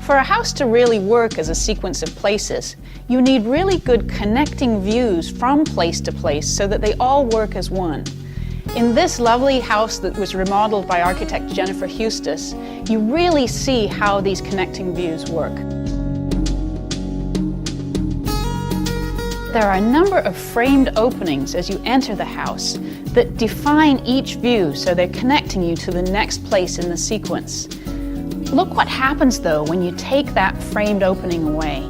For a house to really work as a sequence of places, you need really good connecting views from place to place so that they all work as one. In this lovely house that was remodeled by architect Jennifer Hustis, you really see how these connecting views work. There are a number of framed openings as you enter the house that define each view, so they're connecting you to the next place in the sequence. Look what happens though when you take that framed opening away.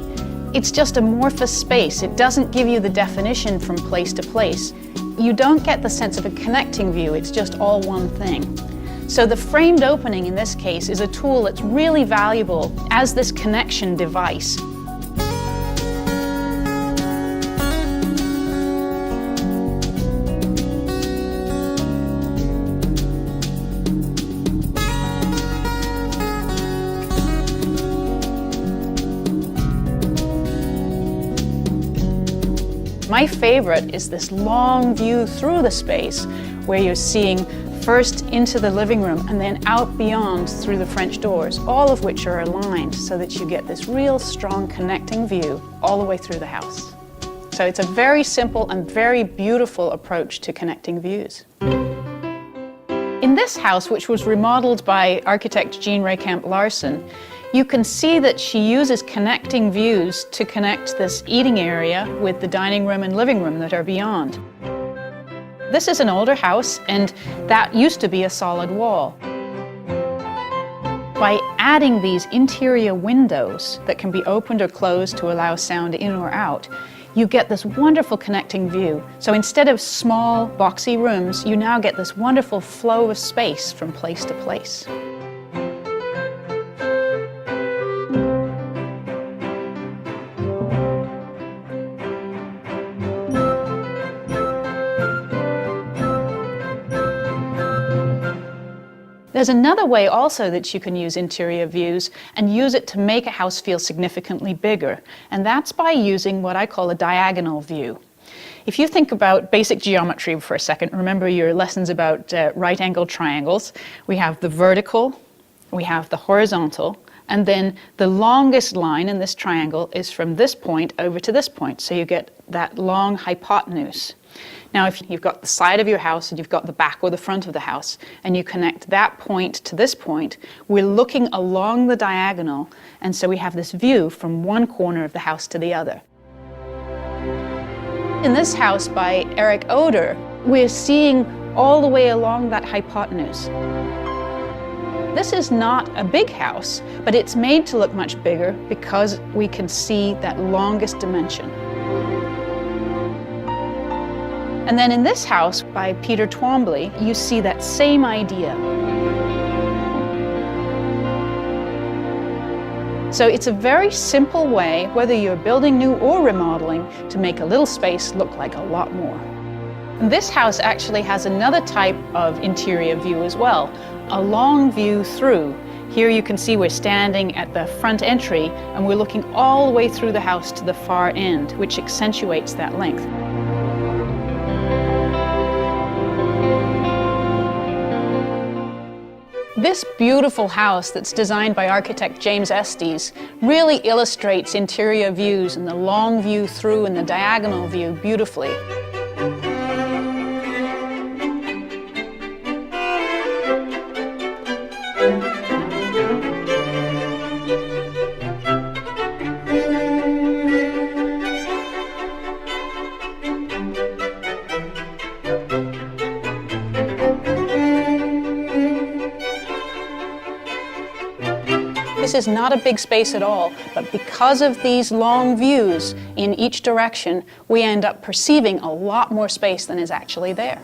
It's just amorphous space. It doesn't give you the definition from place to place. You don't get the sense of a connecting view. It's just all one thing. So the framed opening in this case is a tool that's really valuable as this connection device. My favorite is this long view through the space where you're seeing first into the living room and then out beyond through the French doors, all of which are aligned so that you get this real strong connecting view all the way through the house. So it's a very simple and very beautiful approach to connecting views. In this house, which was remodeled by architect Jean Recamp Larsen, you can see that she uses connecting views to connect this eating area with the dining room and living room that are beyond. This is an older house, and that used to be a solid wall. By adding these interior windows that can be opened or closed to allow sound in or out, you get this wonderful connecting view. So instead of small, boxy rooms, you now get this wonderful flow of space from place to place. There's another way also that you can use interior views and use it to make a house feel significantly bigger, and that's by using what I call a diagonal view. If you think about basic geometry for a second, remember your lessons about right-angled triangles. We have the vertical, we have the horizontal, and then the longest line in this triangle is from this point over to this point, so you get that long hypotenuse. Now, if you've got the side of your house and you've got the back or the front of the house, and you connect that point to this point, we're looking along the diagonal, and so we have this view from one corner of the house to the other. In this house by Eric Oder, we're seeing all the way along that hypotenuse. This is not a big house, but it's made to look much bigger because we can see that longest dimension. And then in this house by Peter Twombly, you see that same idea. So it's a very simple way, whether you're building new or remodeling, to make a little space look like a lot more. And this house actually has another type of interior view as well, a long view through. Here you can see we're standing at the front entry and we're looking all the way through the house to the far end, which accentuates that length. This beautiful house that's designed by architect James Estes really illustrates interior views and the long view through and the diagonal view beautifully. This is not a big space at all, but because of these long views in each direction, we end up perceiving a lot more space than is actually there.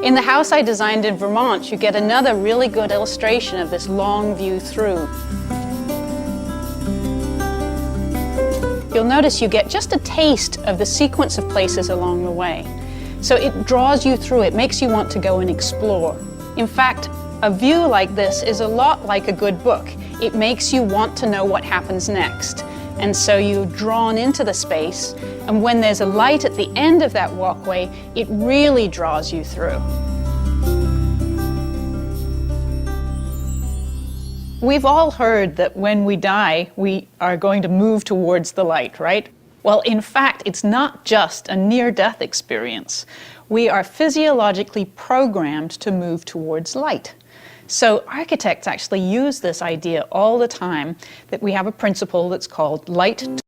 In the house I designed in Vermont, you get another really good illustration of this long view through. You'll notice you get just a taste of the sequence of places along the way. So it draws you through, it makes you want to go and explore. In fact, a view like this is a lot like a good book. It makes you want to know what happens next. And so you're drawn into the space, and when there's a light at the end of that walkway, it really draws you through. We've all heard that when we die, we are going to move towards the light, right? Well, in fact, it's not just a near-death experience. We are physiologically programmed to move towards light. So architects actually use this idea all the time, that we have a principle that's called light